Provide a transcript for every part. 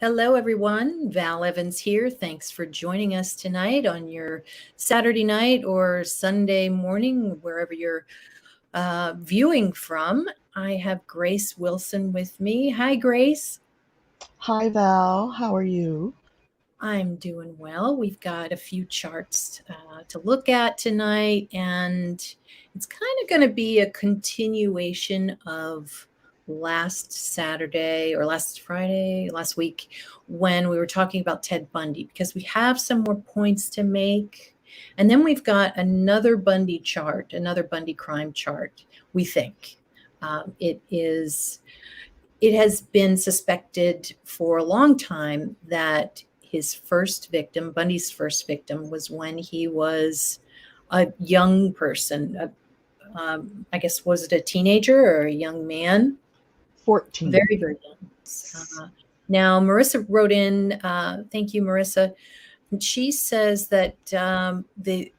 Hello, everyone. Val Evans here. Thanks for joining us tonight on your Saturday night or Sunday morning, wherever you're viewing from. I have Grace Wilson with me. Hi, Grace. Hi Val, how are you? I'm doing well. We've got a few charts to look at tonight, and it's kind of going to be a continuation of last Saturday or last Friday, last week, when we were talking about Ted Bundy, because we have some more points to make. And then we've got another Bundy chart, another Bundy crime chart, we think. It has been suspected for a long time that his first victim, Bundy's first victim, was when he was a young person. I guess, was it a teenager or a young man? 14. Very, very young. Now, Marissa wrote in, thank you, Marissa. And she says that the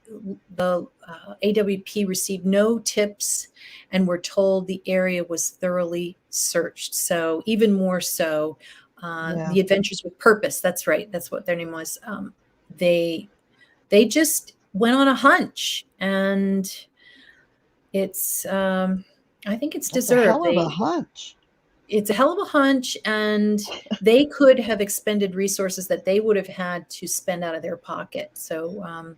AWP received no tips and were told the area was thoroughly searched. So even more so, Yeah. the Adventures with Purpose. That's right. That's what their name was. They just went on a hunch, and it's I think it's That's a deserved. hell of a hunch. It's a hell of a hunch, and they could have expended resources that they would have had to spend out of their pocket. So,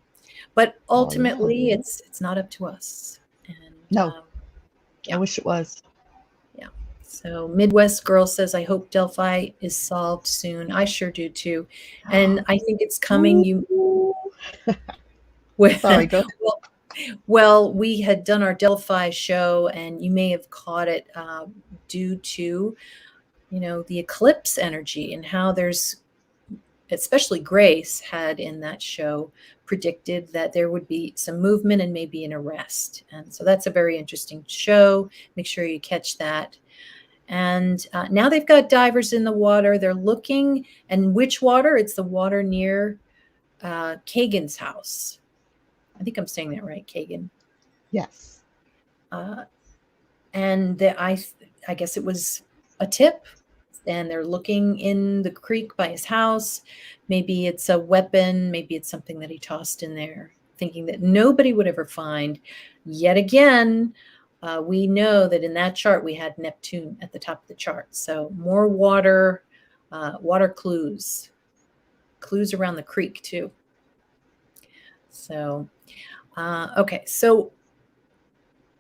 but Oh, yeah. ultimately, it's not up to us. And No, I yeah, wish it was. yeah. So Midwest Girl says, "I hope Delphi is solved soon." I sure do too, and I think it's coming. You Ooh. well, Sorry, go. well, we had done our Delphi show, and you may have caught it due to the eclipse energy and how there's, especially Grace had in that show predicted that there would be some movement and maybe an arrest. And so that's a very interesting show. Make sure you catch that. And now they've got divers in the water. They're looking, and which water? It's the water near Kagan's house. I think I'm saying that right, Kagan. Yes. Uh, and I guess it was a tip, and they're looking in the creek by his house. Maybe it's a weapon, maybe it's something that he tossed in there, thinking that nobody would ever find. Yet again, we know that in that chart we had Neptune at the top of the chart. So more water, water clues around the creek too. So, okay. So,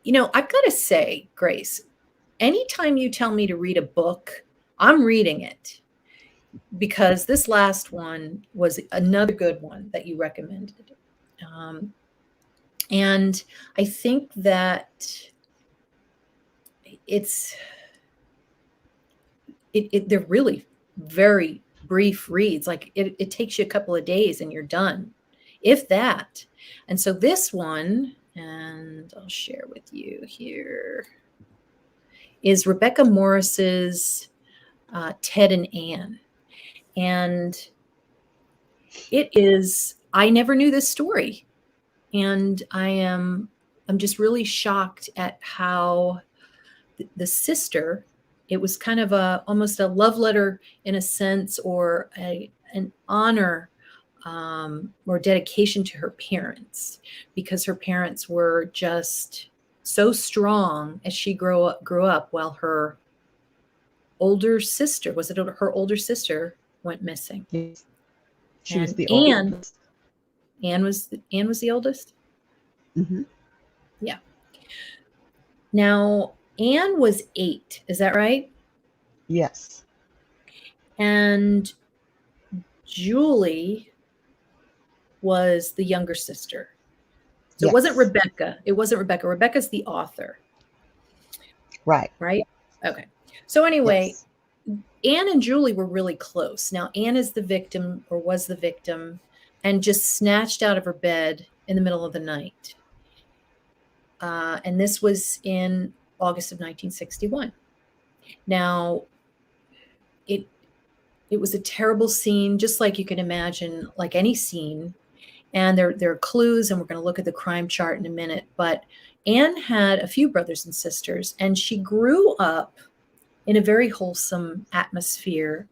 I've got to say, Grace, anytime you tell me to read a book, I'm reading it, because this last one was another good one that you recommended. Um, and I think that they're really very brief reads. Like it takes you a couple of days and you're done, if that. And so this one, and I'll share with you here, is Rebecca Morris's Ted and Anne. And it is, I never knew this story. And I'm just really shocked at how the sister, it was kind of almost a love letter in a sense, or an honor, or dedication to her parents, because her parents were just so strong as she grew up, while her older sister, was it her older sister, went missing. Yes. She was And the oldest. Anne was the oldest. Hmm. Yeah. Now, Anne was 8. Is that right? Yes. And Julie was the younger sister. So it wasn't Yes. Rebecca. It wasn't Rebecca. Rebecca's the author. Right. Right? Okay. So anyway, Yes. Anne and Julie were really close. Now, Anne is the victim, or was the victim, and just snatched out of her bed in the middle of the night. And this was in August of 1961. Now, it was a terrible scene, just like you can imagine, like any scene. And there are clues, and we're going to look at the crime chart in a minute. But Anne had a few brothers and sisters, and she grew up in a very wholesome atmosphere.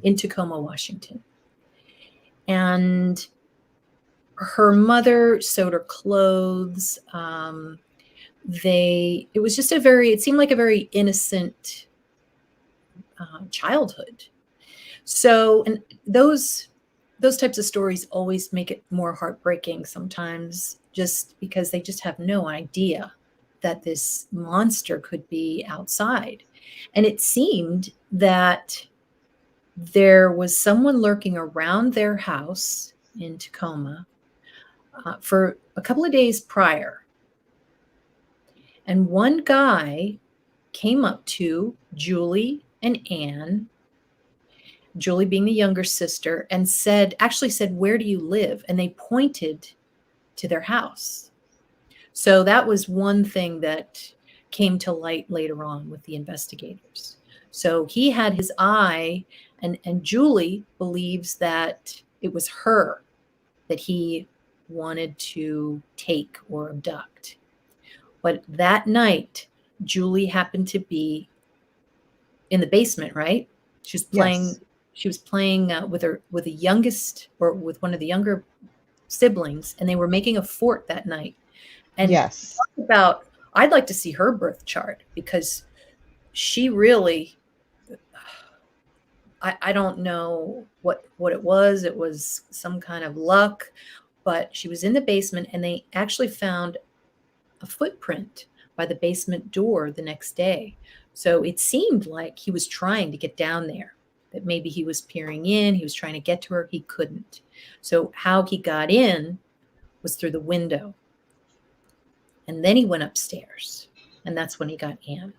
in Tacoma, Washington. And her mother sewed her clothes. It was just it seemed like a very innocent childhood. So, and those types of stories always make it more heartbreaking sometimes, just because they just have no idea that this monster could be outside. And it seemed that there was someone lurking around their house in Tacoma for a couple of days prior. And one guy came up to Julie and Anne, Julie being the younger sister, and actually said, "Where do you live?" And they pointed to their house. So that was one thing that came to light later on with the investigators. So he had his eye, and Julie believes that it was her that he wanted to take or abduct. But that night, Julie happened to be in the basement, right? She was playing. Yes. She was playing with the youngest, or with one of the younger siblings, and they were making a fort that night. And Yes. talk about, I'd like to see her birth chart, because she really, I don't know what it was. It was some kind of luck, but she was in the basement, and they actually found a footprint by the basement door the next day. So it seemed like he was trying to get down there, that maybe he was peering in, he was trying to get to her, he couldn't. So how he got in was through the window. And then he went upstairs, and that's when he got Anne.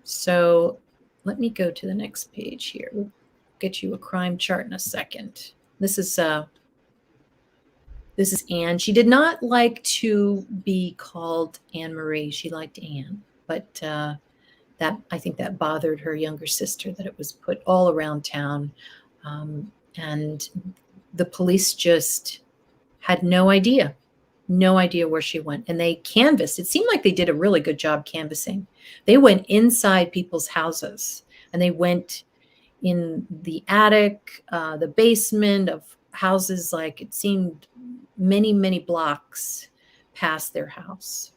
So let me go to the next page here. We'll get you a crime chart in a second. This is Anne. She did not like to be called Anne Marie. She liked Anne, but that, I think that bothered her younger sister, that it was put all around town, and the police just had no idea where she went. And they canvassed. It seemed like they did a really good job canvassing. They went inside people's houses, and they went in the attic, the basement of houses, like it seemed many, many blocks past their house.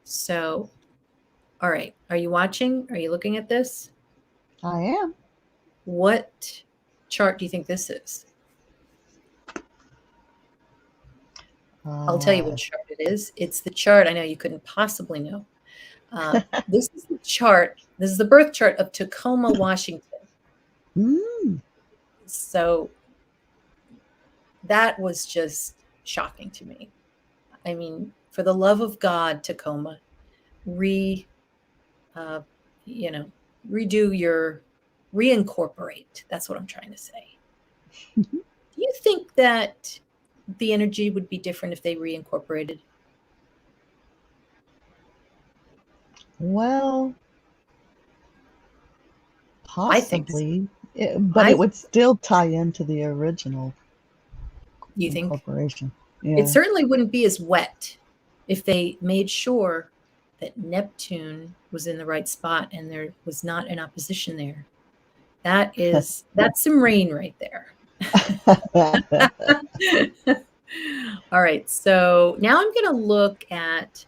So, all right. Are you watching? Are you looking at this? I am. What chart do you think this is? I'll tell you what chart it is. It's the chart. I know you couldn't possibly know. This is the chart. This is the birth chart of Tacoma, Washington. So that was just shocking to me. I mean, for the love of God, Tacoma, reincorporate. That's what I'm trying to say. Do you think that the energy would be different if they reincorporated? Well, I think so. possibly, but it would still tie into the original You think? incorporation. It Yeah. certainly wouldn't be as wet if they made sure that Neptune was in the right spot and there was not an opposition there. That's some rain right there. All right, so now I'm going to look at,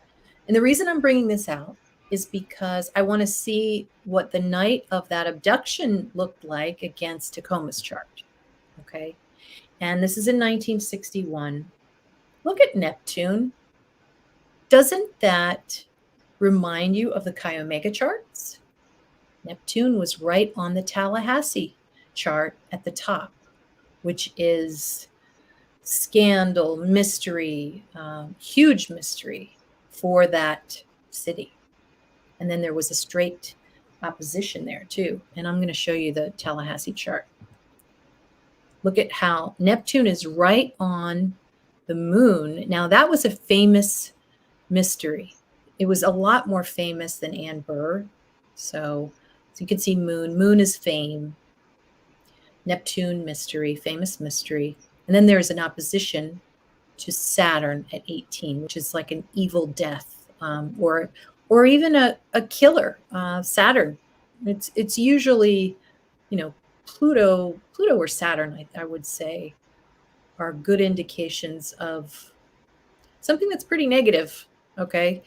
and the reason I'm bringing this out is because I want to see what the night of that abduction looked like against Tacoma's chart. Okay, and this is in 1961. Look at Neptune. Doesn't that remind you of the Chi Omega charts? Neptune was right on the Tallahassee chart at the top, which is scandal, mystery, huge mystery for that city. And then there was a straight opposition there too. And I'm going to show you the Tallahassee chart. Look at how Neptune is right on the moon. Now that was a famous mystery. It was a lot more famous than Ann Burr. So you can see moon. Moon is fame. Neptune, mystery, famous mystery. And then there's an opposition to Saturn at 18, which is like an evil death, or even a killer. Saturn. It's usually you know, Pluto or Saturn, I would say, are good indications of something that's pretty negative. Okay.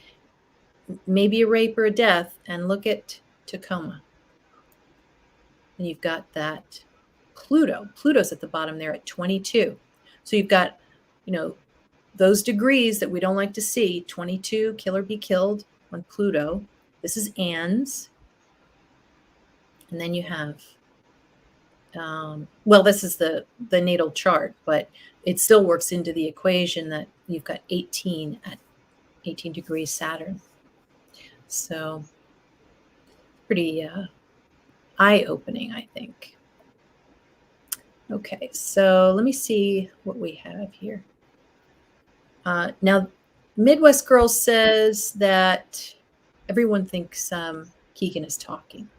Maybe a rape or a death. And look at Tacoma. And you've got that Pluto's at the bottom there at 22. So you've got, those degrees that we don't like to see. 22, kill or be killed on Pluto. This is Anne's. And then you have, this is the natal chart, but it still works into the equation that you've got 18 at 18 degrees Saturn. So pretty eye-opening, I think. Okay, so let me see what we have here. Now, Midwest Girl says that everyone thinks Keegan is talking.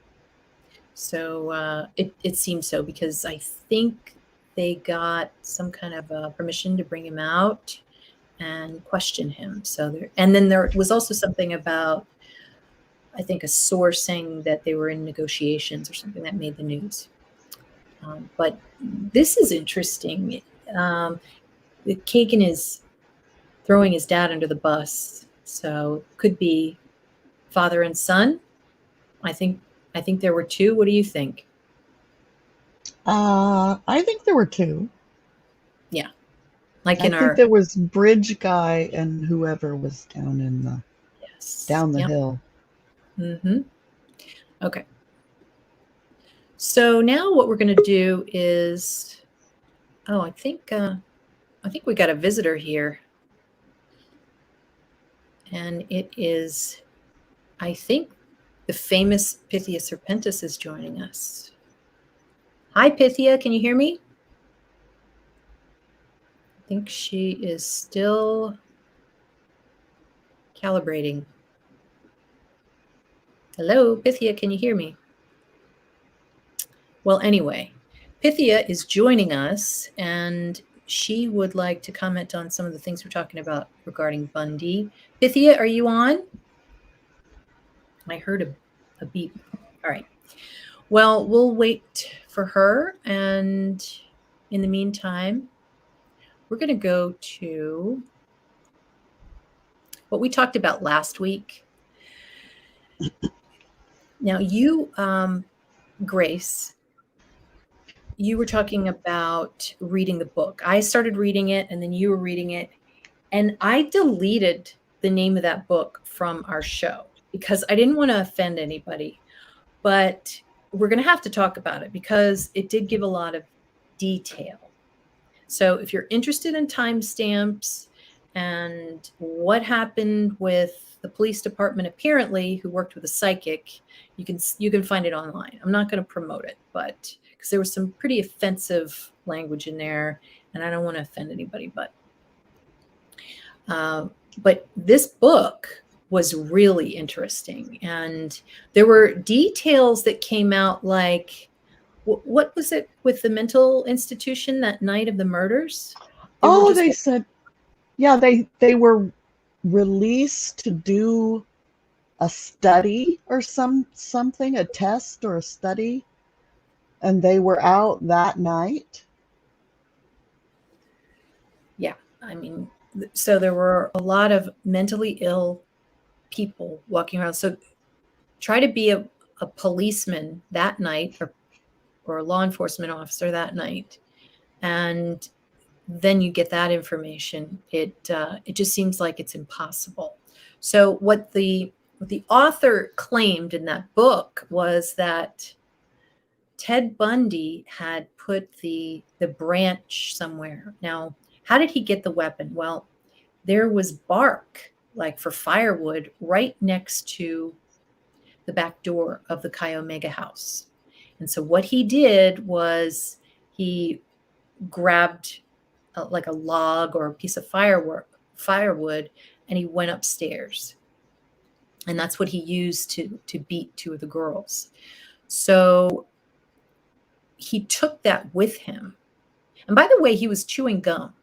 So it seems so, because I think they got some kind of permission to bring him out and question him. And then there was also something about, I think, a source saying that they were in negotiations or something that made the news. But this is interesting. Kagan is throwing his dad under the bus, so could be father and son. I think there were two. What do you think? I think there were two. Yeah, like I think there was Bridge Guy and whoever was down in the down the hill. Mm-hmm. Okay. So now what we're going to do is, I think we got a visitor here, and it is, I think, the famous Pythia Serpentis is joining us. Hi, Pythia. Can you hear me? I think she is still calibrating. Hello, Pythia. Can you hear me? Well, anyway, Pythia is joining us, and she would like to comment on some of the things we're talking about regarding Bundy. Pythia, are you on? I heard a beep. All right. Well, we'll wait for her. And in the meantime, we're going to go to what we talked about last week. Now, you, Grace, you were talking about reading the book. I started reading it, and then you were reading it. And I deleted the name of that book from our show because I didn't want to offend anybody. But we're going to have to talk about it because it did give a lot of detail. So if you're interested in timestamps and what happened with the police department, apparently, who worked with a psychic, you can find it online. I'm not going to promote it, but because there was some pretty offensive language in there, and I don't want to offend anybody, but this book was really interesting, and there were details that came out, like, what was it with the mental institution that night of the murders? They said, yeah, they were released to do a study or something, a test or a study, and they were out that night. Yeah, I mean, so there were a lot of mentally ill people walking around. So try to be a policeman that night, or a law enforcement officer that night, and then you get that information. It just seems like it's impossible. So what the author claimed in that book was that Ted Bundy had put the branch somewhere. Now, how did he get the weapon? Well, there was bark, like for firewood, right next to the back door of the Chi Omega house. And so what he did was he grabbed like a log or a piece of firewood, and he went upstairs. And that's what he used to beat two of the girls. So he took that with him. And by the way, he was chewing gum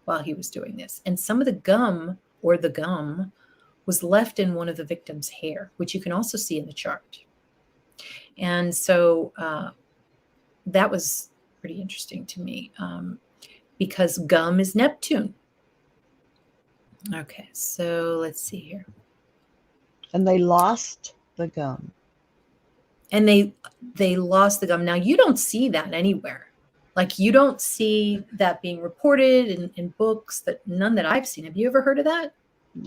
while he was doing this. And some of the gum was left in one of the victims' hair, which you can also see in the chart. And so that was pretty interesting to me, because gum is Neptune. Okay, so let's see here. And they lost the gum. And they lost the gum. Now you don't see that anywhere. Like you don't see that being reported in books, that none that I've seen. Have you ever heard of that?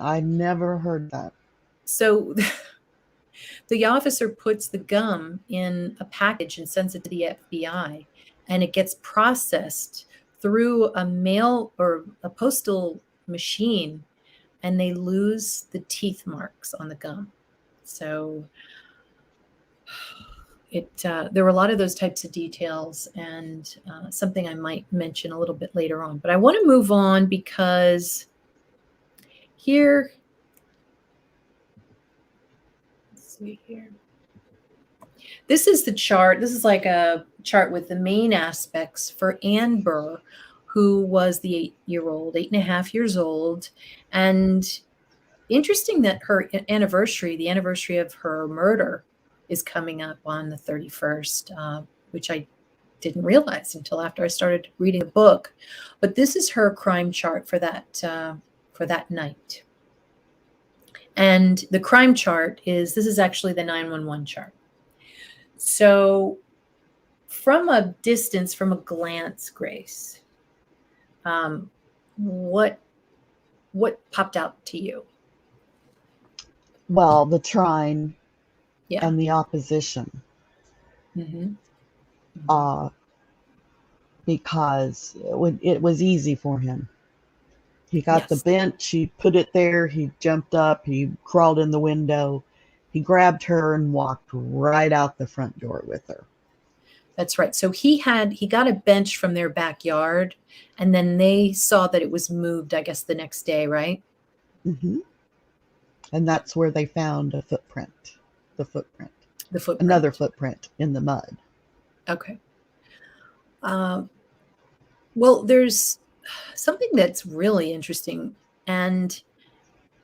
I never heard that. So the officer puts the gum in a package and sends it to the FBI, and it gets processed through a mail or a postal machine, and they lose the teeth marks on the gum. So there were a lot of those types of details, and something I might mention a little bit later on. But I want to move on because here, let's see here. This is the chart. This is like a chart with the main aspects for Anne Burr, who was the 8-year-old, 8.5 years old. And interesting that her anniversary, the anniversary of her murder, is coming up on the 31st, which I didn't realize until after I started reading the book. But this is her crime chart for that night. And the crime chart this is actually the 911 chart. So from a distance, from a glance, Grace, what popped out to you? Well, the trine Yeah. and the opposition. Mm-hmm. Because it was easy for him. He got the Yes. bench, he put it there, he jumped up, he crawled in the window, he grabbed her and walked right out the front door with her. That's right. So he got a bench from their backyard, and then they saw that it was moved, I guess, the next day, right? Mm-hmm. And that's where they found a footprint. The footprint. Another footprint in the mud. Okay. Well, there's something that's really interesting, and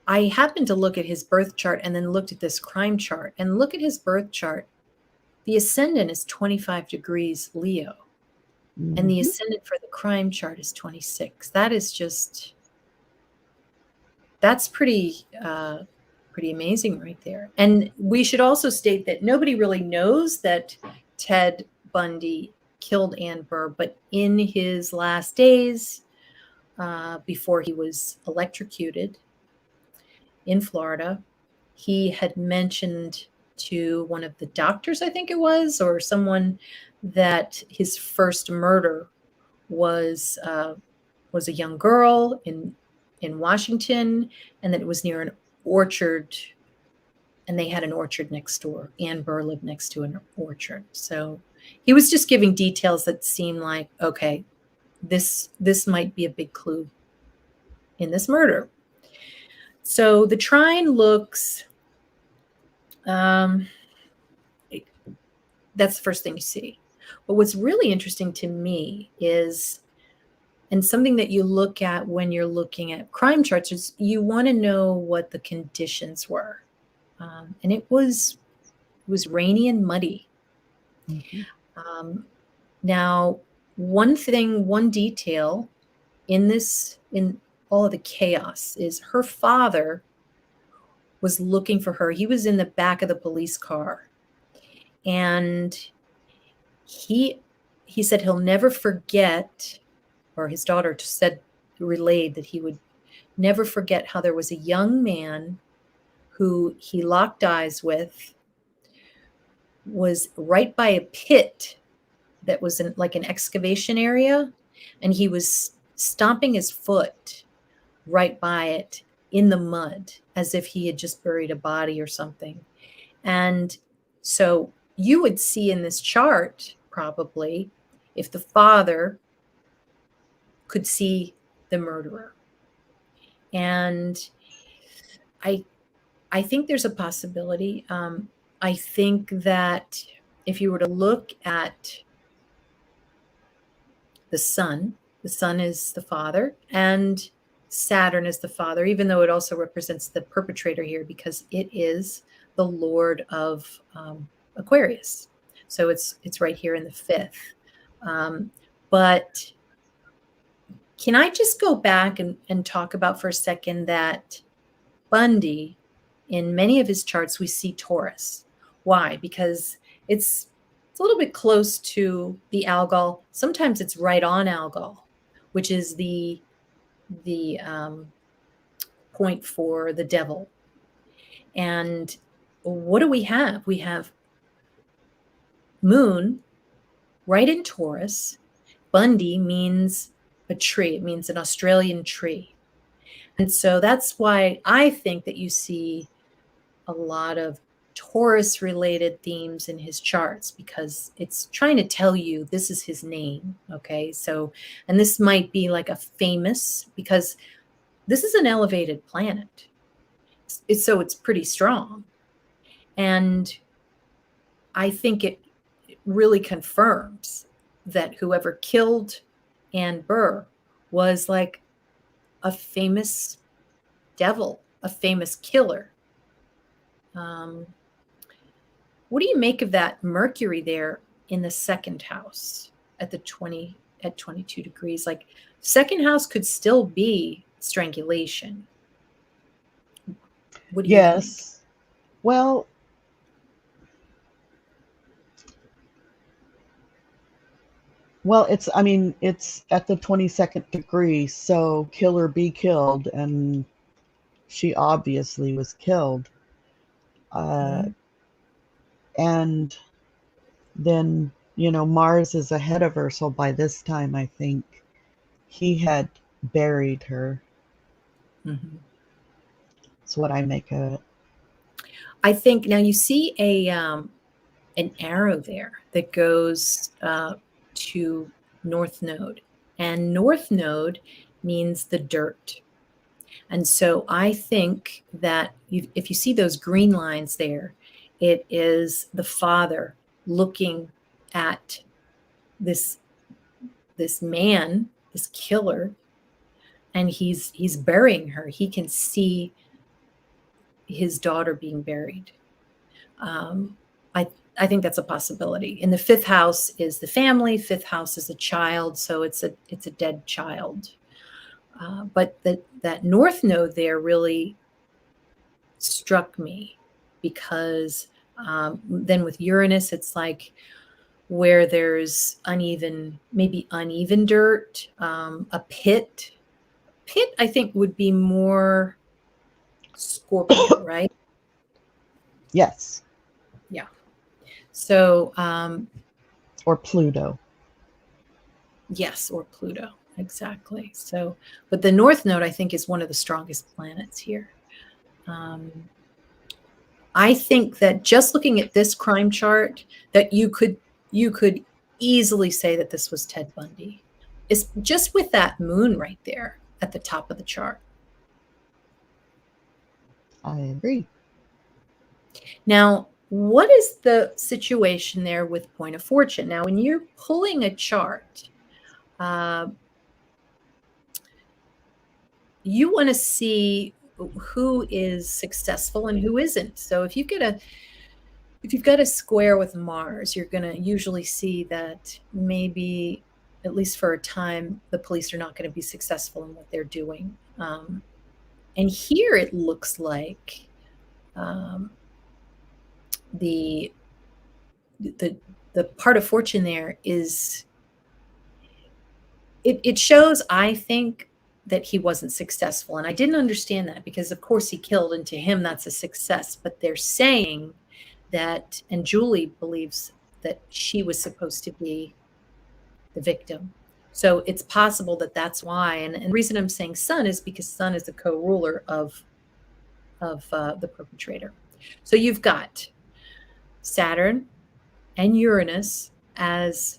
I happened to look at his birth chart and then looked at this crime chart, and look at his birth chart. The ascendant is 25 degrees Leo, Mm-hmm. and the ascendant for the crime chart is 26. That's pretty amazing right there. And we should also state that nobody really knows that Ted Bundy killed Anne Burr, but in his last days, before he was electrocuted in Florida, he had mentioned to one of the doctors, I think it was, or someone, that his first murder was a young girl in Washington, and that it was near an orchard, and they had an orchard next door. Anne Burr lived next to an orchard. So he was just giving details that seemed like, okay, this might be a big clue in this murder. So the trine looks, that's the first thing you see. But what's really interesting to me is, and something that you look at when you're looking at crime charts, is you want to know what the conditions were. And it was rainy and muddy. Mm-hmm. Now, one detail in all of the chaos is her father was looking for her. He was in the back of the police car, and he said he'll never forget, or his daughter relayed that he would never forget how there was a young man who he locked eyes with, was right by a pit that was in like an excavation area, and he was stomping his foot right by it in the mud as if he had just buried a body or something. And so you would see in this chart, probably, if the father could see the murderer. And I think there's a possibility. I think that if you were to look at the sun is the father, and Saturn is the father, even though it also represents the perpetrator here, because it is the Lord of Aquarius. So it's right here in the fifth. But can I just go back and talk about for a second that Bundy, in many of his charts, we see Taurus. Why? Because it's a little bit close to the Algol. Sometimes it's right on Algol, which is the point for the devil. And what do we have? We have Moon right in Taurus. Bundy means a tree. It means an Australian tree. And so that's why I think that you see a lot of Taurus related themes in his charts, because it's trying to tell you this is his name. Okay. So, and this might be like a famous, because this is an elevated planet. So it's pretty strong. And I think it really confirms that whoever killed Anne Burr was like a famous devil, a famous killer. What do you make of that Mercury there in the second house at 22 degrees? Like, second house could still be strangulation. What do you think? Yes. Well, I mean, it's at the 22nd degree, so kill or be killed, and she obviously was killed. And then, Mars is ahead of her, so by this time, I think he had buried her. Mm-hmm. That's what I make of it. I think now you see an arrow there that goes to North Node, and North Node means the dirt. And so I think that if you see those green lines there, it is the father looking at this man, this killer, and he's burying her. He can see his daughter being buried. I think that's a possibility. In the fifth house is the family. Fifth house is a child, so it's a dead child. But that North Node there really struck me, because then with Uranus, it's like where there's maybe uneven dirt, a pit. Pit, I think, would be more Scorpio, right? Yes. Yeah. So, or Pluto. Yes, or Pluto, exactly. So, but the North Node, I think, is one of the strongest planets here. I think that just looking at this crime chart, that you could easily say that this was Ted Bundy. It's just with that moon right there at the top of the chart. I agree. Now, what is the situation there with point of fortune? Now, when you're pulling a chart, you want to see who is successful and who isn't. So if you've got a square with Mars, you're going to usually see that maybe, at least for a time, the police are not going to be successful in what they're doing. And here it looks like the part of fortune there is, it shows, I think, that he wasn't successful. And I didn't understand that, because of course he killed, and to him that's a success. But they're saying that, and Julie believes that she was supposed to be the victim. So it's possible that that's why. And the reason I'm saying Sun is because Sun is the co-ruler of the perpetrator. So you've got Saturn and Uranus as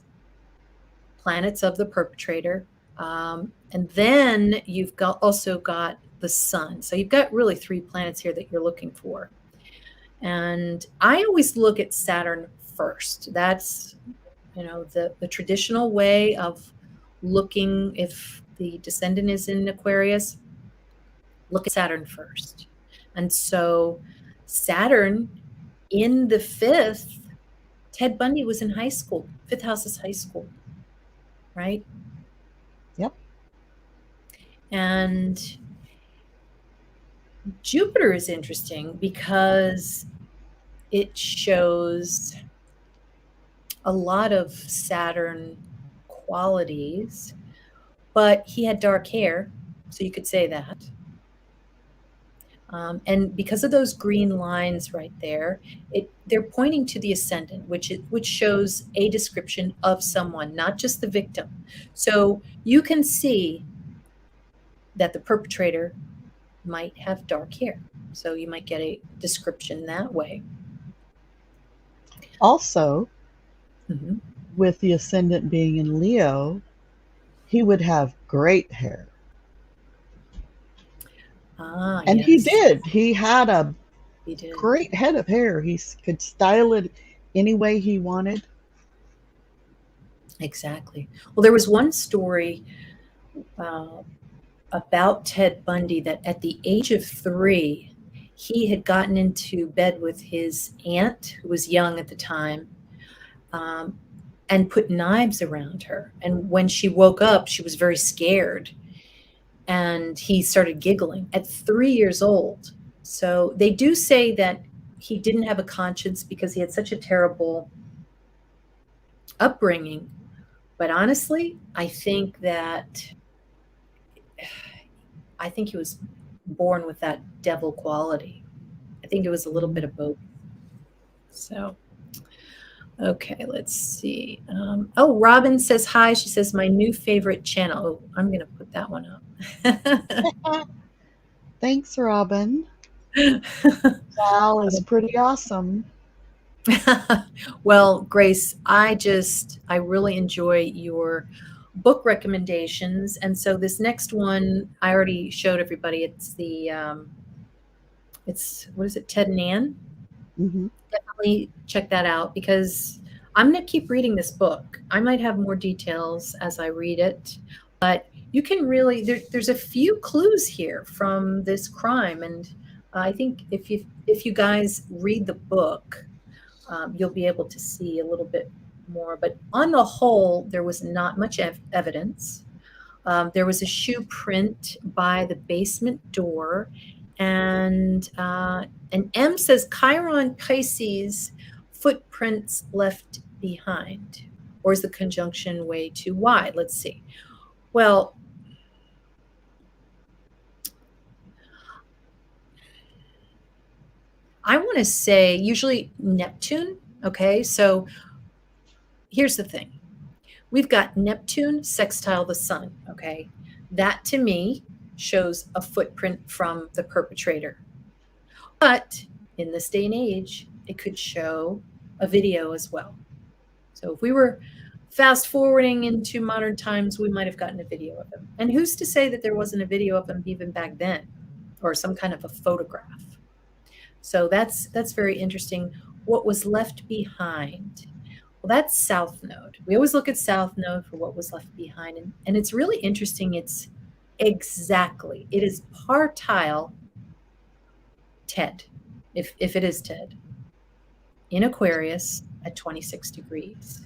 planets of the perpetrator. And then you've also got the Sun. So you've got really 3 planets here that you're looking for. And I always look at Saturn first. That's, the traditional way of looking. If the descendant is in Aquarius, look at Saturn first. And so Saturn in the 5th, Ted Bundy was in high school. 5th house is high school. right? Yep. And Jupiter is interesting because it shows a lot of Saturn qualities, but he had dark hair, so you could say that. And because of those green lines right there, they're pointing to the ascendant, which shows a description of someone, not just the victim. So you can see that the perpetrator might have dark hair. So you might get a description that way. Also, Mm-hmm. with the ascendant being in Leo, he would have great hair. Ah, And he yes, did. He had a he did. great head of hair. He could style it any way he wanted. Exactly. Well, there was one story uh, about Ted Bundy that at the age of 3, he had gotten into bed with his aunt, who was young at the time, um, and put knives around her. And when she woke up, she was very scared. And he started giggling at 3 years old. So they do say that he didn't have a conscience because he had such a terrible upbringing. But honestly, I think he was born with that devil quality. I think it was a little bit of both. So, okay, let's see. Oh, Robin says hi. She says, my new favorite channel. Oh, I'm going to put that one up. Thanks, Robin. Val is pretty awesome. Well, Grace, I really enjoy your book recommendations. And so this next one, I already showed everybody. It's what is it, Ted and Ann? Hmm. Definitely check that out because I'm going to keep reading this book. I might have more details as I read it, but you can really there's a few clues here from this crime, and I think if you guys read the book, you'll be able to see a little bit more. But on the whole, there was not much evidence. There was a shoe print by the basement door, and M says Chiron Pisces footprints left behind, or is the conjunction way too wide? Let's see. Well, I want to say usually Neptune. Okay, so here's the thing. We've got Neptune sextile the sun, okay? That to me shows a footprint from the perpetrator. But in this day and age, it could show a video as well. So if we were fast forwarding into modern times, we might have gotten a video of him. And who's to say that there wasn't a video of him even back then, or some kind of a photograph? So that's very interesting. What was left behind? Well, that's South Node. We always look at South Node for what was left behind. And it's really interesting. It is partile Ted, if it is Ted, in Aquarius at 26 degrees.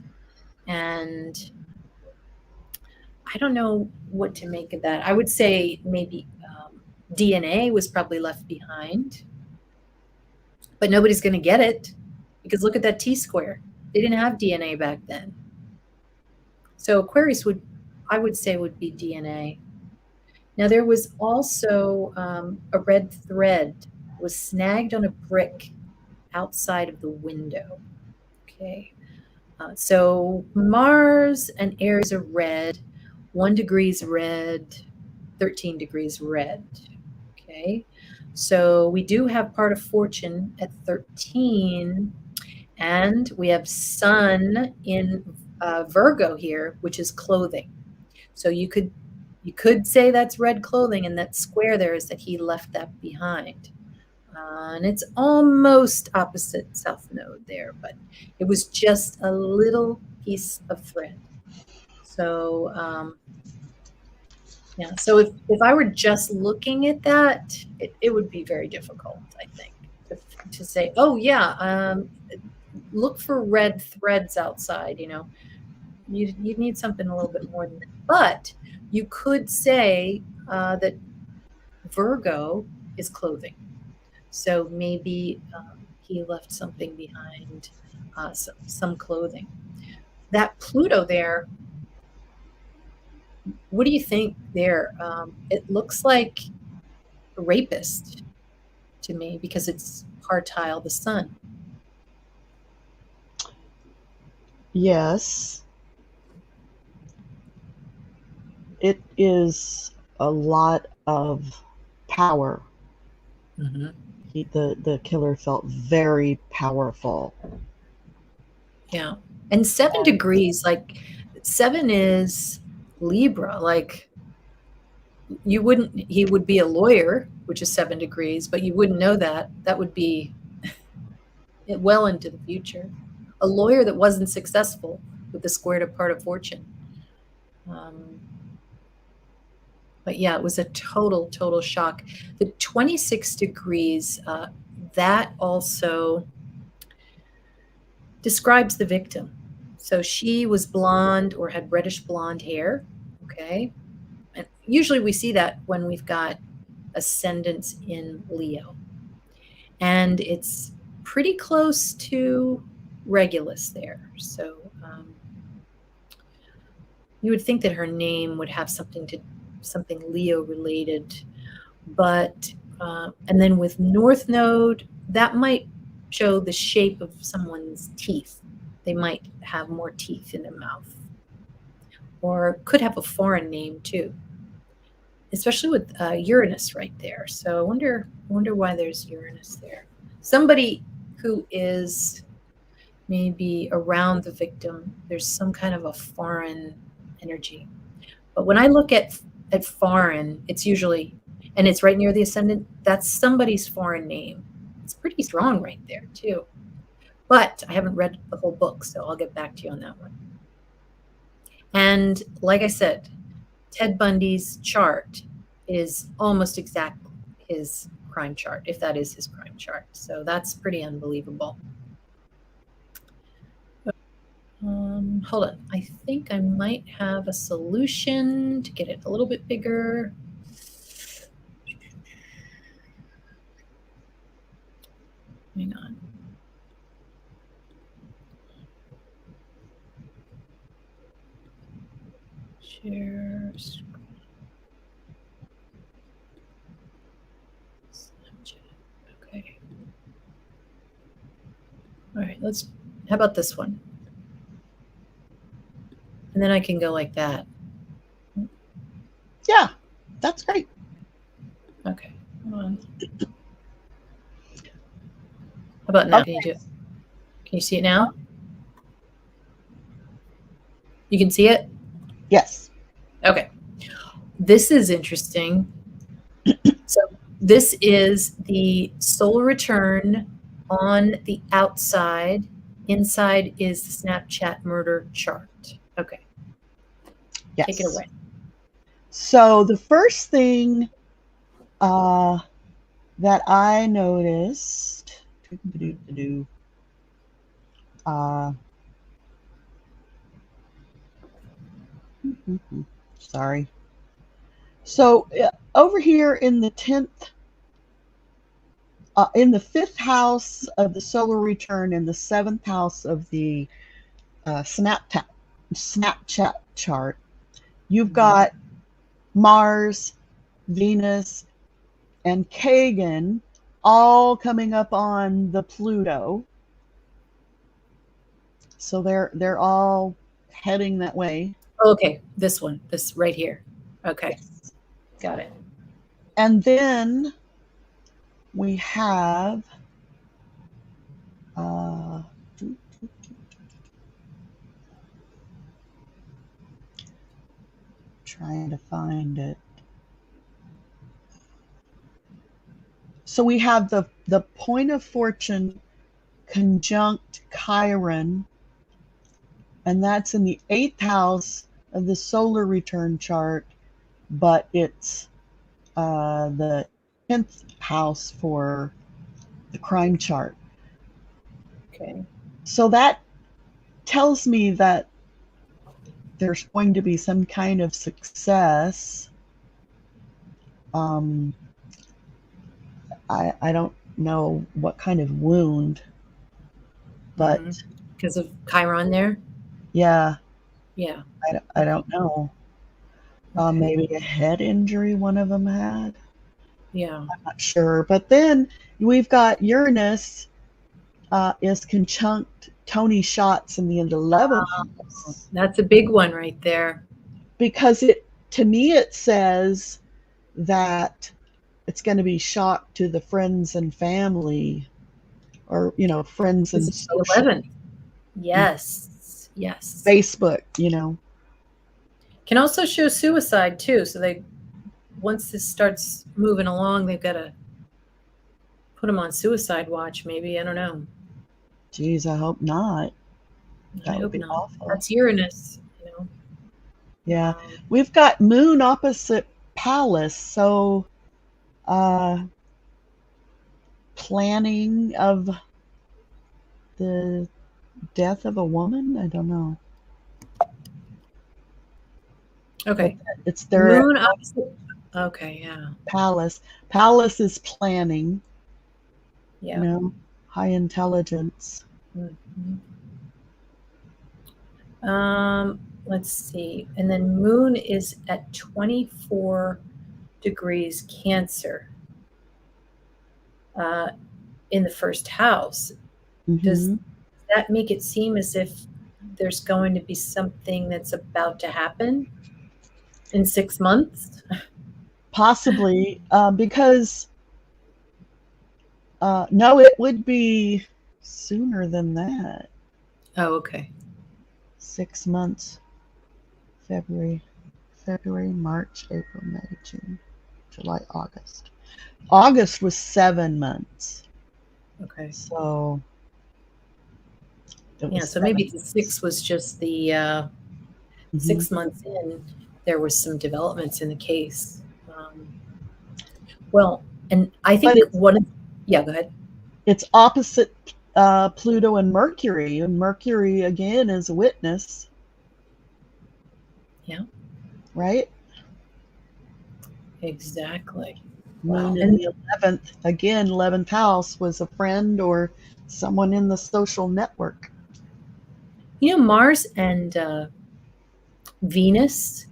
And I don't know what to make of that. I would say maybe DNA was probably left behind, but nobody's going to get it because look at that T square. They didn't have DNA back then. So Aquarius I would say would be DNA. Now there was also a red thread was snagged on a brick outside of the window. Okay. So Mars and Aries are red, 1 degree is red, 13 degrees red. Okay. So we do have part of fortune at 13, and we have Sun in Virgo here, which is clothing. So you could say that's red clothing, and that square there is that he left that behind. And it's almost opposite South Node there, but it was just a little piece of thread. So yeah, so if I were just looking at that, it would be very difficult, I think, to say, oh yeah, look for red threads outside, you'd need something a little bit more than that. But you could say that Virgo is clothing. So maybe he left something behind, some clothing. That Pluto there, what do you think there? It looks like a rapist to me because it's partile the sun. Yes, it is a lot of power. Mm-hmm. The killer felt very powerful. Yeah. And 7 degrees, like 7 is Libra. Like you wouldn't, he would be a lawyer, which is 7 degrees, but you wouldn't know that. That would be well into the future. A lawyer that wasn't successful with the squared apart of fortune. Um, but yeah, it was a total shock. The 26 degrees, that also describes the victim. So she was blonde or had reddish blonde hair. Okay. And usually we see that when we've got ascendants in Leo. And it's pretty close to Regulus there. So you would think that her name would have something Leo related, but and then with North Node, that might show the shape of someone's teeth. They might have more teeth in their mouth, or could have a foreign name too, especially with Uranus right there. So I wonder why there's Uranus there. Somebody who is maybe around the victim, there's some kind of a foreign energy. But when I look at foreign, it's usually, and it's right near the ascendant, that's somebody's foreign name. It's pretty strong right there too. But I haven't read the whole book, so I'll get back to you on that one. And like I said, Ted Bundy's chart is almost exactly his crime chart, if that is his crime chart. So that's pretty unbelievable. Hold on. I think I might have a solution to get it a little bit bigger. Hang on. Share screen. Snapchat. Okay. All right, how about this one? And then I can go like that. Yeah, that's great. Okay, hold on. How about now? Okay. Can you see it now? You can see it? Yes. Okay. This is interesting. So this is the solar return on the outside. Inside is the Snapchat murder chart. Okay. Yes. Take it away. So the first thing that I noticed, sorry. So over here in the 10th, in the 5th house of the solar return and the 7th house of the Snapchat chart, you've got Mars, Venus, and Kagan all coming up on the Pluto. So they're all heading that way. Okay, this one, this right here. Okay, got it. And then we have trying to find it. So we have the point of fortune conjunct Chiron, and that's in the 8th house of the solar return chart, but it's the 10th house for the crime chart. Okay. So that tells me that there's going to be some kind of success. Um, I don't know what kind of wound, but Because of Chiron there? yeah, Yeah. I Okay. don't know. Okay. Maybe a head injury one of them had. Yeah. I'm not sure. But then we've got Uranus is conjunct Tony Shots in the 11th house. That's a big one right there. Because to me, it says that it's going to be shock to the friends and family, or, friends This and is the social 11th. Yes. Yes. Facebook, Can also show suicide too. So once this starts moving along, they've got to put them on suicide watch, maybe. I don't know. Geez, I hope not. I That would hope be not. awful. That's Uranus, Yeah. We've got Moon opposite Palace. So, uh, planning of the death of a woman? I don't know. But Okay. it's their Moon opposite. Okay, yeah. palace. Palace is planning, Yeah. high intelligence. Mhm. Let's see. And then Moon is at 24 degrees Cancer uh, in the first house. Does Hmm. that make it seem as if there's going to be something that's about to happen in 6 months? Possibly, because no, it would be sooner than that. Oh, okay. 6 months. February, March, April, May, June, July, August. August was 7 months. Okay. So it Yeah, was so seven maybe the months. 6 was just the Hmm. 6 months in, there was some developments in the case. Um, well, and I But think yeah, go ahead. it's opposite Pluto and Mercury, and Mercury again is a witness, Yeah, right? exactly. Moon Wow. in And the 11th, again, 11th house was a friend or someone in the social network. Mars and Venus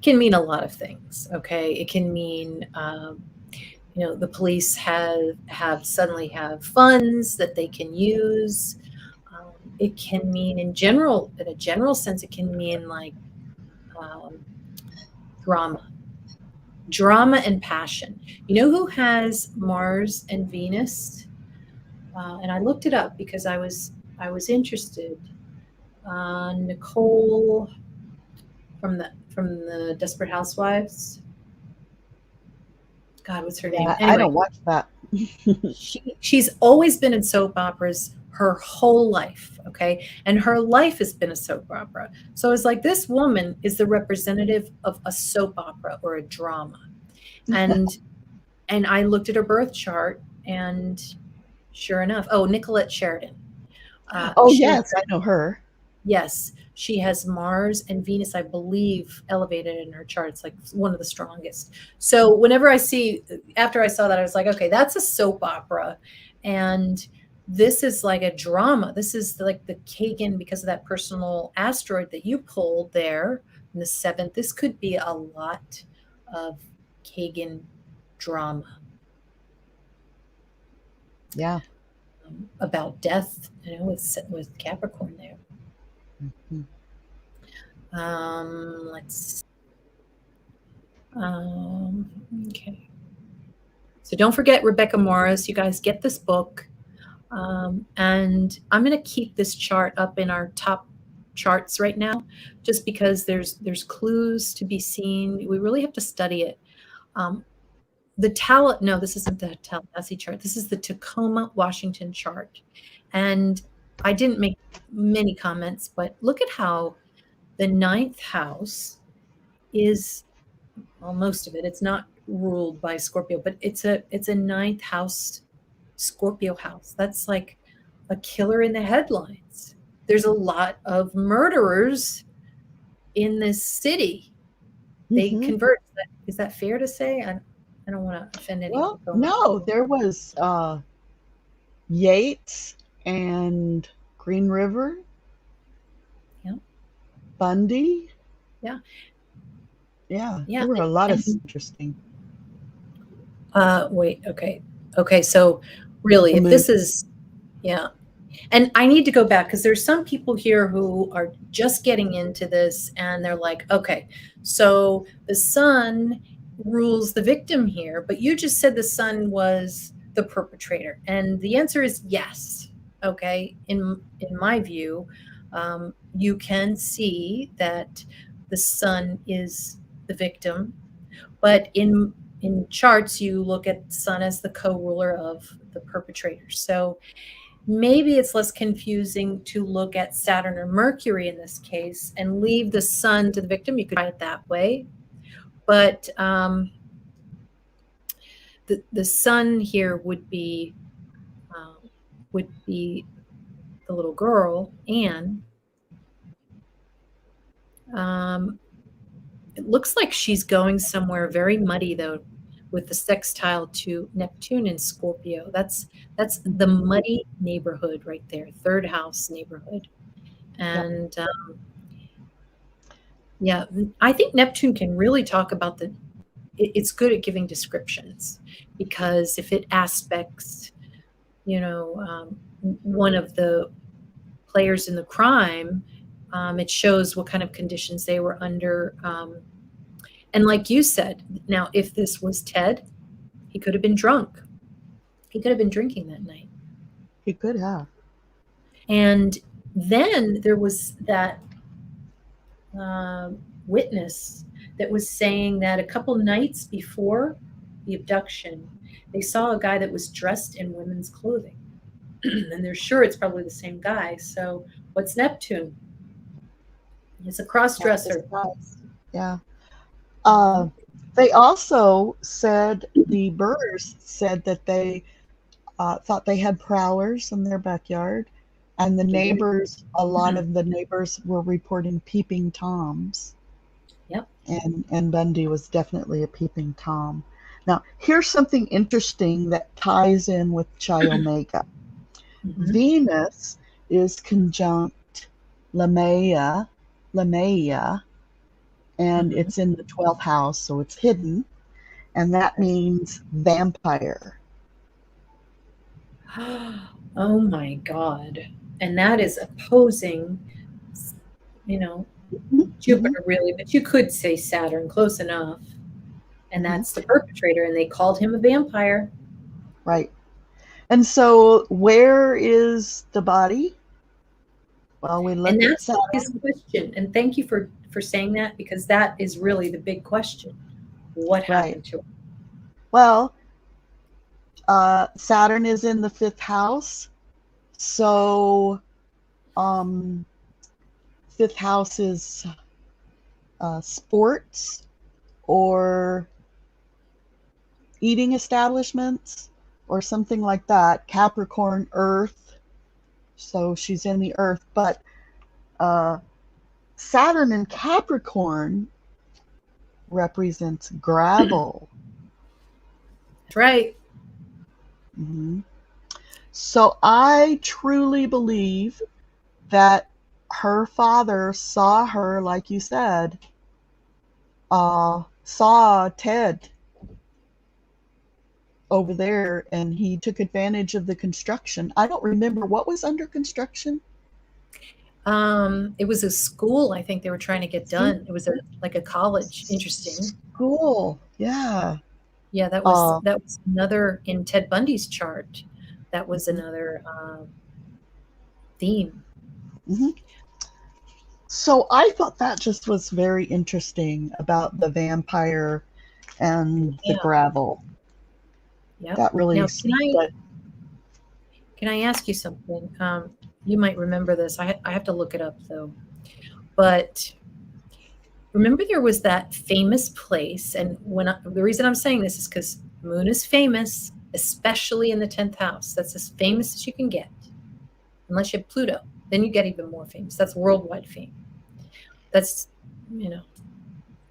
can mean a lot of things. Okay, it can mean the police have suddenly have funds that they can use. It can mean in a general sense, it can mean like um, drama, drama and passion. You know who has Mars and Venus? And I looked it up because I was interested. Nicole from the Desperate Housewives. God, what's her name? Yeah, I Anyway, don't watch that. she's always been in soap operas her whole life, okay? And her life has been a soap opera. So it's like this woman is the representative of a soap opera or a drama. And and I looked at her birth chart and sure enough, oh, Nicolette Sheridan. Oh, She yes, I know her. Yes, she has Mars and Venus, I believe, elevated in her chart. It's like one of the strongest. So whenever after I saw that, I was like, okay, that's a soap opera. And this is like a drama. This is like the Kagan, because of that personal asteroid that you pulled there in the seventh. This could be a lot of Kagan drama Yeah. about death, with Capricorn there. Mhm. Let's okay. So don't forget Rebecca Morris. You guys get this book. And I'm going to keep this chart up in our top charts right now, just because there's clues to be seen. We really have to study it. Um, no, this isn't the Tallahassee chart. This is the Tacoma, Washington chart. And I didn't make many comments, but look at how the ninth house is, well, most of it. It's not ruled by Scorpio, but it's a ninth house Scorpio house. That's like a killer in the headlines. There's a lot of murderers in this city. They Hmm. convert. Is that fair to say? I don't want to offend any Well, Oklahoma no, people. there was Yates and Green River, Yeah, Bundy. yeah, Yeah, yeah. there were a lot of And interesting. wait, okay, okay. So really, The if moon. this is, yeah, and I need to go back because there's some people here who are just getting into this and they're like, okay, so the sun rules the victim here, but you just said the sun was the perpetrator. And the answer is yes. Okay. In my view, you can see that the sun is the victim, but in charts you look at the sun as the co-ruler of the perpetrator. So maybe it's less confusing to look at Saturn or Mercury in this case and leave the sun to the victim. You could try it that way. But the sun here would be the little girl, Anne. Um, it looks like she's going somewhere very muddy though, with the sextile to Neptune in Scorpio. That's the muddy neighborhood right there, third house neighborhood. Yep. And yeah, I think Neptune can really talk about it's good at giving descriptions because if it aspects, one of the players in the crime, it shows what kind of conditions they were under. And like you said, now if this was Ted, he could have been drunk. He could have been drinking that night. He could have. And then there was that witness that was saying that a couple nights before the abduction, they saw a guy that was dressed in women's clothing. And they're sure it's probably the same guy. So, what's Neptune? He's a cross Not dresser. surprised. Yeah. Mm-hmm. Uh, they also said the Burrs said that they thought they had prowlers in their backyard, and the They do. neighbors, a lot of the neighbors were reporting peeping toms, Yep. and Bundy was definitely a peeping tom. Now, here's something interesting that ties in with Chi Omega. Mm-hmm. Venus is conjunct Lamia, Lamia, and Mm-hmm. it's in the 12th house, so it's hidden, and that means vampire. Oh my God. And that is opposing, you know, Mm-hmm. Jupiter, really, but you could say Saturn, close enough. And Mm-hmm. that's the perpetrator, and they called him a vampire. Right. And so, where is the body? Well, we And look at that's the Saturn. biggest question. And thank you for saying that because that is really the big question. What Right. happened to him? Well, Saturn is in the 5th house. So, um, 5th house is sports or eating establishments or something like that. Capricorn, Earth. So she's in the Earth. But uh, Saturn in Capricorn represents gravel. That's right. Hmm. So I truly believe that her father saw her, like you said, saw Ted over there, and he took advantage of the construction. I don't remember what was under construction. It was a school I think they were trying to get See, done. It was like a college. Interesting. school, yeah. Yeah, that was Uh, that was another in Ted Bundy's chart. That was mhm, another theme. mhm. So I thought that just was very interesting about the vampire and the Yeah. gravel. Yep. That really Now, stood. can I ask you something? You might remember this. I have to look it up though. But remember there was that famous place, and the reason I'm saying this is because Moon is famous, especially in the 10th house. That's as famous as you can get, unless you have Pluto. Then you get even more famous. That's worldwide fame. That's, you know,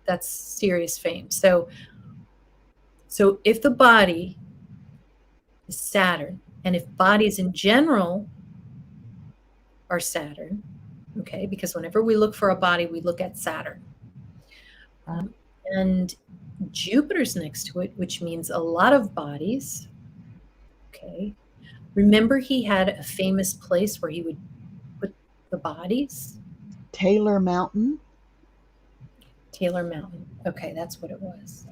that's serious fame. So if the body is Saturn, and if bodies in general are Saturn, okay, because whenever we look for a body, we look at Saturn. And Jupiter's next to it, which means a lot of bodies. Okay. Remember, he had a famous place where he would put the bodies? Taylor Mountain. Taylor Mountain. Okay, that's what it was.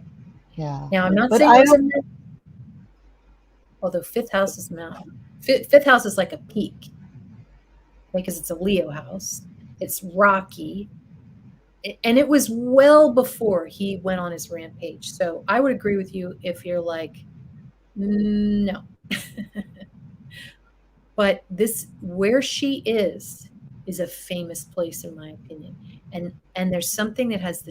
Yeah. Now, I'm not But saying I it was don't. in there, although fifth house is mountain. Fifth house is like a peak because it's a Leo house. It's rocky. And it was well before he went on his rampage. So I would agree with you if you're like, no. But this, where she is a famous place in my opinion. And there's something that has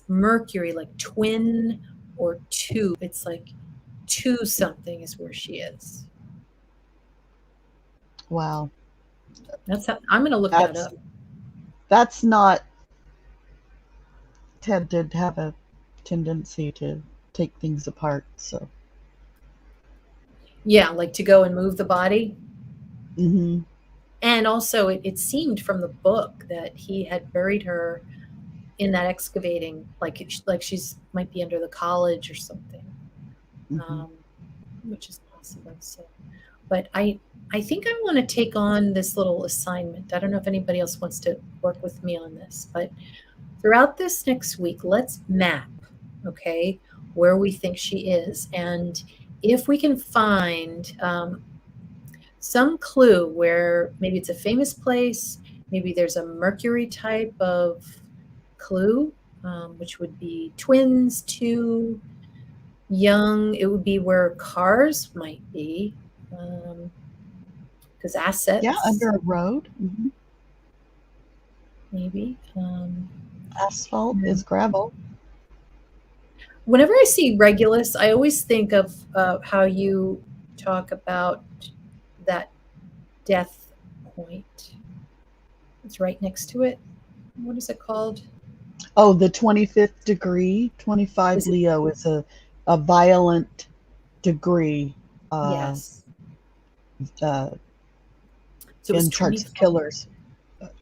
Mercury, like twin or two. It's like two something is where she is. Wow. That's how I'm going to look that up. That's not. Ted did have a tendency to take things apart, so. Yeah, like to go and move the body. Mm-hmm. And also, it seemed from the book that he had buried her in that excavating, like she's might be under the college or something, Mm-hmm. Which is possible. So, but I think I want to take on this little assignment. I don't know if anybody else wants to work with me on this, but throughout this next week, let's map, okay, where we think she is, and if we can find some clue where maybe it's a famous place, maybe there's a Mercury type of clue, which would be twins, two, young. It would be where cars might be, because assets. Yeah, under a road. Mm-hmm. Maybe. Asphalt is gravel. Whenever I see Regulus, I always think of how you talk about that death point. It's right next to it. What is it called? Oh, the 25th degree. 25 Leo is a violent degree. Yes. So it's in charts of killers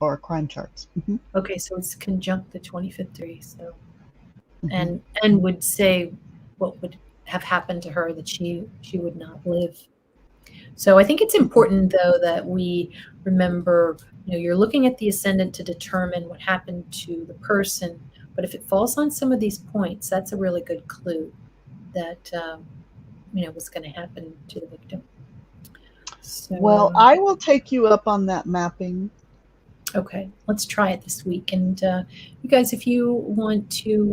or crime charts. Mm-hmm. Okay, so it's conjunct the 25th degree. So, Mm-hmm. and would say what would have happened to her that she would not live. So I think it's important though that we remember, you're looking at the ascendant to determine what happened to the person, but if it falls on some of these points, that's a really good clue that what's going to happen to the victim. So, well, I will take you up on that mapping. Okay, let's try it this week. And you guys, if you want to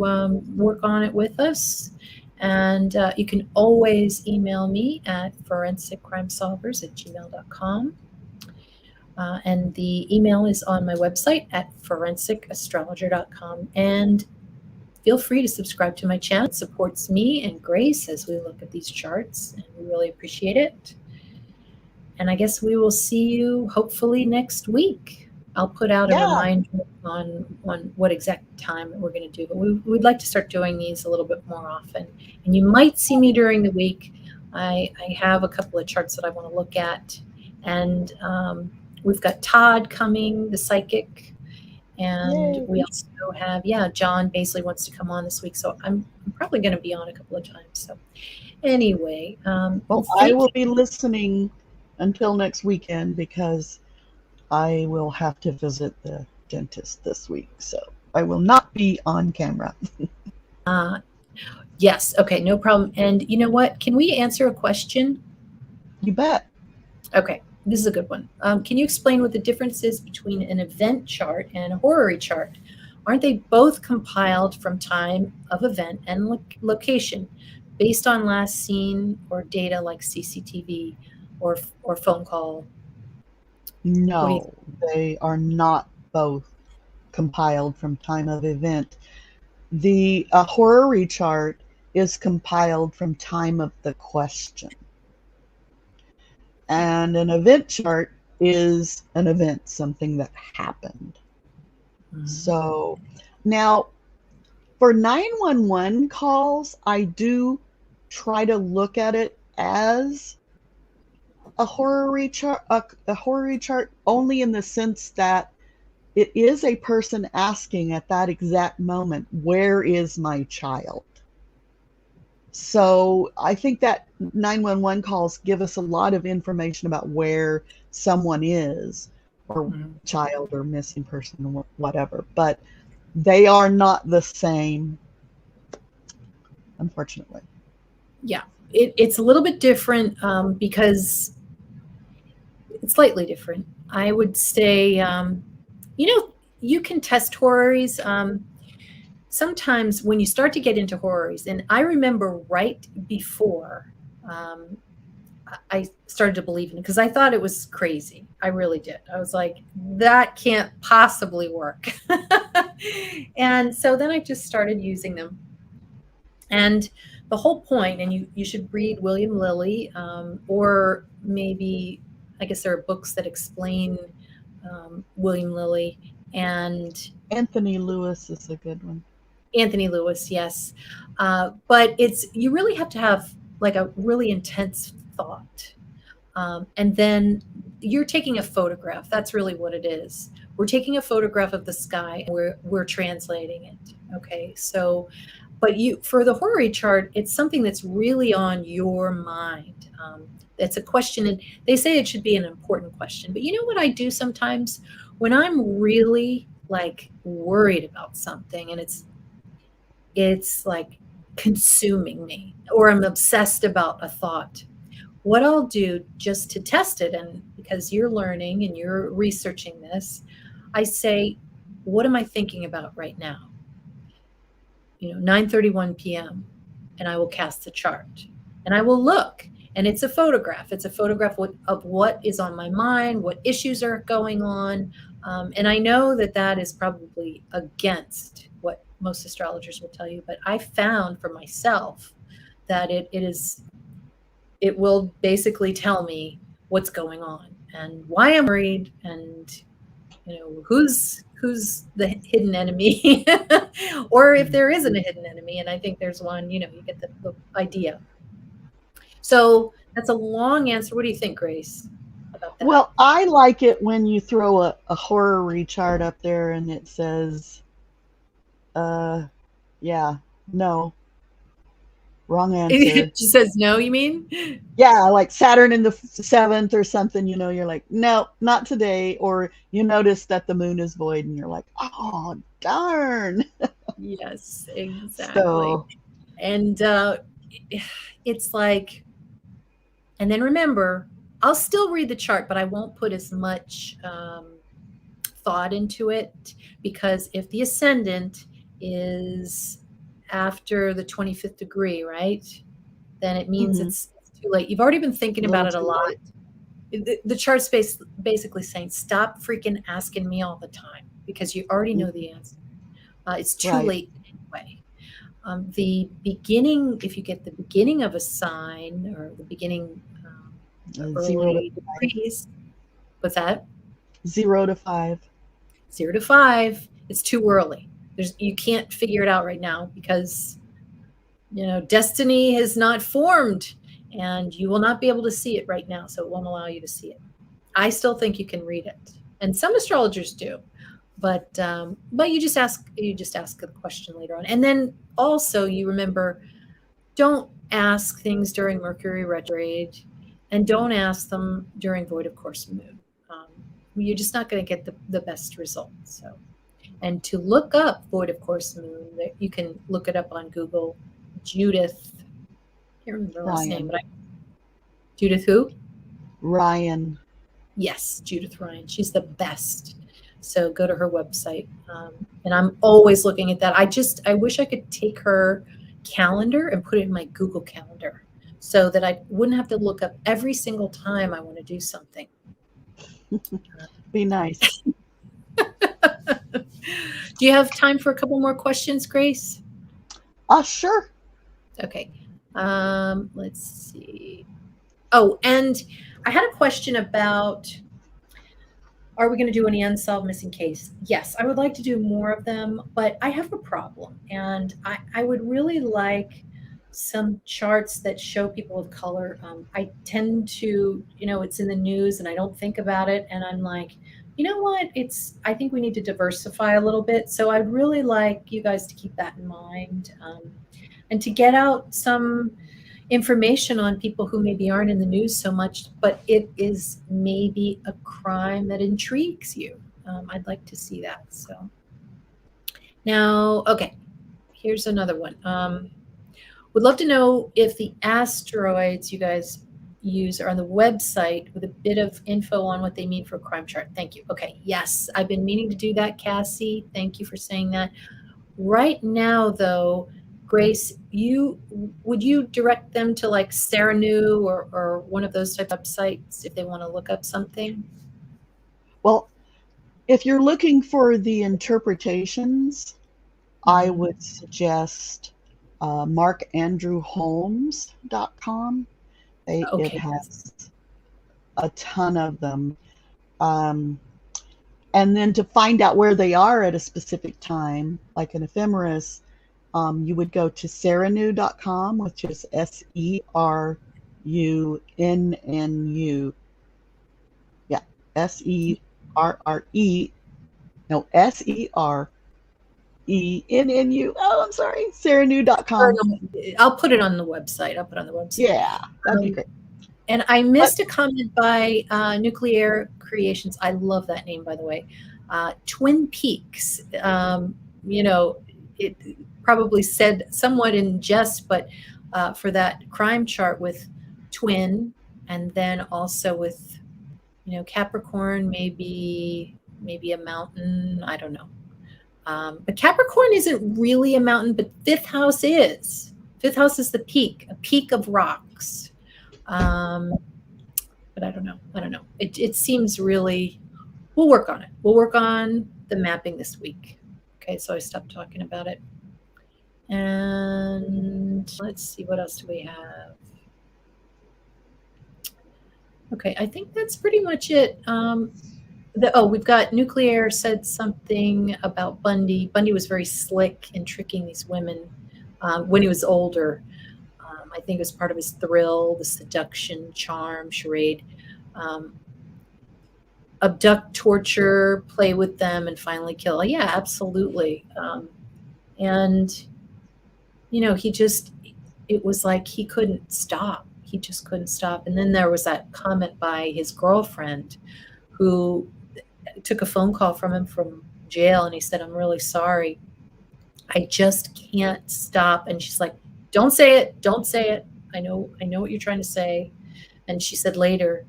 work on it with us, and you can always email me at forensiccrimesolvers@gmail.com. And the email is on my website at forensicastrologer.com. And feel free to subscribe to my channel. It supports me and Grace as we look at these charts, and we really appreciate it. And I guess we will see you hopefully next week. I'll put out a reminder on what exact time we're going to do, but we'd like to start doing these a little bit more often. And you might see me during the week. I have a couple of charts that I want to look at. And we've got Todd coming, the psychic. And Yay. we also have, John Baisley wants to come on this week. So I'm probably going to be on a couple of times. So anyway. Well, I will be listening until next weekend because I will have to visit the dentist this week, so I will not be on camera. Yes, okay, no problem. And you know what? Can we answer a question? You bet. Okay, this is a good one. Can you explain what the difference is between an event chart and a horary chart? Aren't they both compiled from time of event and location based on last seen or data like CCTV or phone call? No, they are not both compiled from time of event. The horary chart is compiled from time of the question. And an event chart is an event, something that happened. So now for 911 calls, I do try to look at it as a horary chart only in the sense that it is a person asking at that exact moment, where is my child? So I think that 911 calls give us a lot of information about where someone is, or Mhm. child or missing person or whatever, but they are not the same, unfortunately. Yeah, it's a little bit different because it's slightly different. I would say, you know, you can test horrors. Sometimes when you start to get into horrors, and I remember right before um, I started to believe in it because I thought it was crazy. I really did. I was like, that can't possibly work. And so then I just started using them. And the whole point, and you should read William Lilly, or maybe, I guess there are books that explain William Lilly and Anthony Lewis is a good one. Anthony Lewis, yes. But you really have to have like a really intense thought. And then you're taking a photograph. That's really what it is. We're taking a photograph of the sky and we're translating it. Okay. So, but for the horary chart, it's something that's really on your mind. It's a question, and they say it should be an important question. But you know what I do sometimes when I'm really like worried about something, and it's like consuming me, or I'm obsessed about a thought. What I'll do just to test it, and because you're learning and you're researching this, I say, what am I thinking about right now? 9:31 p.m. and I will cast the chart. And I will look, and it's a photograph. It's a photograph of what is on my mind, what issues are going on. And I know that that is probably against what most astrologers will tell you, but I found for myself that it will basically tell me what's going on and why I'm worried, and who's the hidden enemy, or if there isn't a hidden enemy. And I think there's one. You get the idea. So that's a long answer. What do you think, Grace, about that? Well, I like it when you throw a horary chart up there and it says, uh, yeah, no, wrong answer. She says no, you mean? Yeah, like Saturn in the seventh or something, you're like, no, not today. Or you notice that the moon is void and you're like, oh, darn. Yes, exactly. So, And it's like, and then remember, I'll still read the chart, but I won't put as much thought into it, because if the ascendant is after the 25th degree, right, then it means mhm, it's too late. You've already been thinking a about little it a too lot. late. The chart's basically saying, stop freaking asking me all the time because you already know the answer. It's too Right. late anyway. The beginning, if you get the beginning of a sign, or the beginning, the 0 to early degrees, what's that? 0 to 5. 0 to 5, it's too early. You can't figure it out right now because destiny has not formed, and you will not be able to see it right now, so it won't allow you to see it. I still think you can read it, and some astrologers do, but you just ask the question later on. And then also, you remember, don't ask things during Mercury retrograde, and don't ask them during void of course moon. um, you're just not going to get the best results. So, and to look up void of course moon, you can look it up on Google. Judith, I can't remember her last name, Ryan. but Judith who? Ryan. Yes, Judith Ryan. She's the best. So go to her website. And I'm always looking at that. I wish I could take her calendar and put it in my Google Calendar so that I wouldn't have to look up every single time I want to do something. Be nice. Do you have time for a couple more questions, Grace? Sure. Okay. Let's see. Oh, and I had a question about Are we going to do any unsolved missing case? Yes, I would like to do more of them, but I have a problem. And I would really like some charts that show people of color. I tend to, it's in the news and I don't think about it. And I'm like, you know what? I think we need to diversify a little bit. So I'd really like you guys to keep that in mind, and to get out some information on people who maybe aren't in the news so much, but it is maybe a crime that intrigues you. I'd like to see that. So now, okay, here's another one. Would love to know if the asteroids you guys use are on the website with a bit of info on what they mean for a crime chart. Thank you. Okay, yes, I've been meaning to do that, Cassie. Thank you for saying that. Right now, though, Grace, would you direct them to like Serenu or one of those type of websites if they want to look up something? Well, if you're looking for the interpretations, I would suggest markandrewholmes.com. It Okay. has a ton of them. And then to find out where they are at a specific time, like an ephemeris, you would go to serenu.com, which is SERUNNU. Yeah, SERRE. No, SERENNU. Oh, I'm sorry. Serenu.com. I'll put it on the website. I'll put it on the website. Yeah, that'd be great. And I missed a comment by Nuclear Creations. I love that name, by the way. Twin Peaks. It probably said somewhat in jest, but for that crime chart with twin, and then also with, Capricorn, maybe a mountain. I don't know. But Capricorn isn't really a mountain, but fifth house is. Fifth house is a peak of rocks. But I don't know. It seems really, we'll work on it. We'll work on the mapping this week. Okay, so I stopped talking about it. And let's see, what else do we have? Okay, I think that's pretty much it. We've got Nuclear said something about Bundy. Bundy was very slick in tricking these women when he was older. I think it was part of his thrill, the seduction, charm, charade. Abduct, torture, play with them, and finally kill. Yeah, absolutely. And, it was like he couldn't stop. He just couldn't stop. And then there was that comment by his girlfriend who took a phone call from him from jail, and he said, "I'm really sorry. I just can't stop." And she's like, "Don't say it. Don't say it. I know what you're trying to say." And she said later,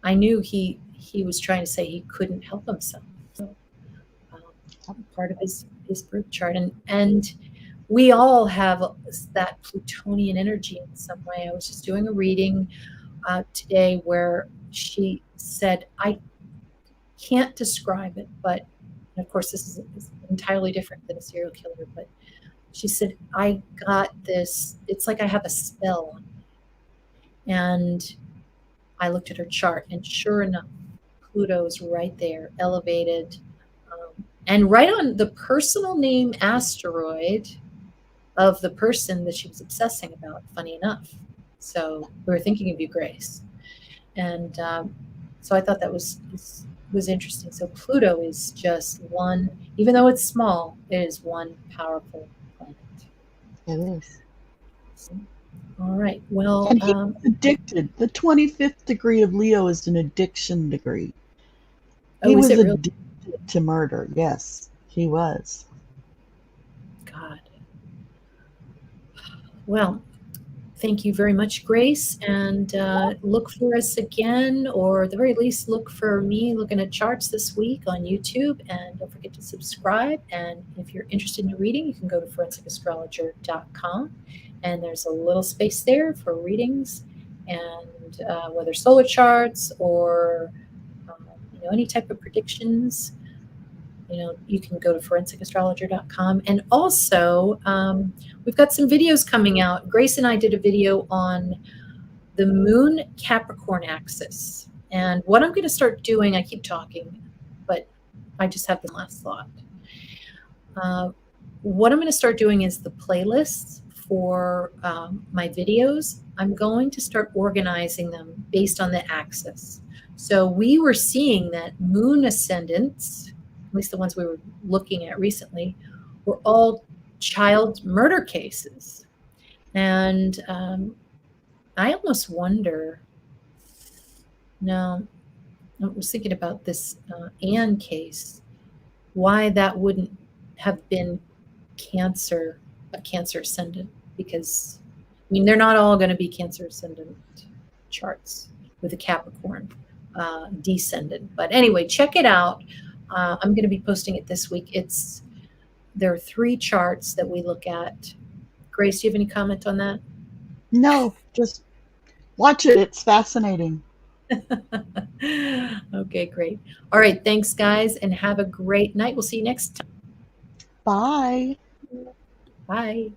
"I knew he was trying to say he couldn't help himself." So, part of his birth chart, and we all have that Plutonian energy in some way. I was just doing a reading today where she said, "I can't describe it, but," and of course this is entirely different than a serial killer, but she said, "I got this, it's like I have a spell on me." And I looked at her chart, and sure enough, Pluto's right there, elevated, and right on the personal name asteroid of the person that she was obsessing about, funny enough. So we were thinking of you, Grace. And so I thought that was interesting. So Pluto is just one, even though it's small, it is one powerful planet. It is. So, all right. Well, and he's addicted. The 25th degree of Leo is an addiction degree. He was addicted to murder. Yes, he was. God. Well, thank you very much, Grace. And look for us again, or at the very least, look for me looking at charts this week on YouTube. And don't forget to subscribe. And if you're interested in reading, you can go to forensicastrologer.com. And there's a little space there for readings, and whether solar charts or any type of predictions, you can go to forensicastrologer.com. And also, we've got some videos coming out. Grace and I did a video on the Moon Capricorn axis And what I'm going to start doing, I keep talking, but I just have the last thought. What I'm going to start doing is the playlists for my videos. I'm going to start organizing them based on the axis. So we were seeing that moon ascendants, at least the ones we were looking at recently, were all child murder cases. And I almost wonder, no, I was thinking about this Anne case, why that wouldn't have been Cancer, a Cancer ascendant, because I mean they're not all going to be Cancer ascendant charts with a Capricorn descendant. But anyway, check it out. I'm going to be posting it this week. There are 3 charts that we look at. Grace, do you have any comment on that? No, just watch it. It's fascinating. Okay, great. All right, thanks guys, and have a great night. We'll see you next time. Bye. Bye.